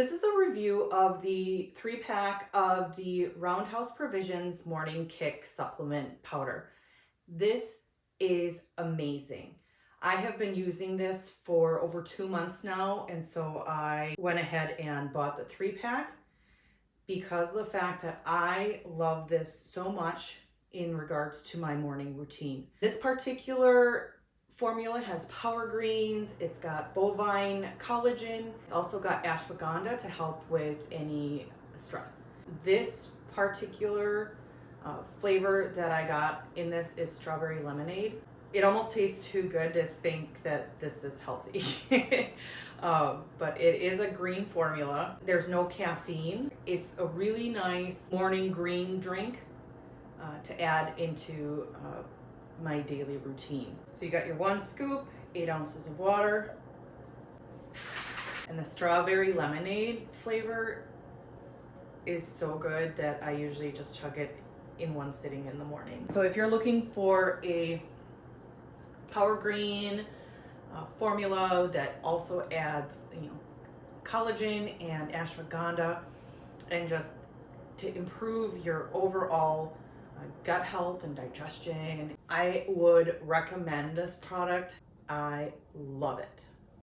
This is a review of the 3-pack of the Roundhouse Provisions Morning Kick Supplement Powder. This is amazing. I have been using this for over 2 months now, and so I went ahead and bought the 3-pack because of the fact that I love this so much in regards to my morning routine. This particular formula has power greens, it's got bovine collagen, it's also got ashwagandha to help with any stress. This particular flavor that I got in this is strawberry lemonade. It almost tastes too good to think that this is healthy. But it is a green formula. There's no caffeine. It's a really nice morning green drink to add into my daily routine. So you got your 1 scoop, 8 ounces of water, and the strawberry lemonade flavor is so good that I usually just chug it in one sitting in the morning. So if you're looking for a power green formula that also adds, collagen and ashwagandha, and just to improve your overall gut health and digestion, I would recommend this product. I love it.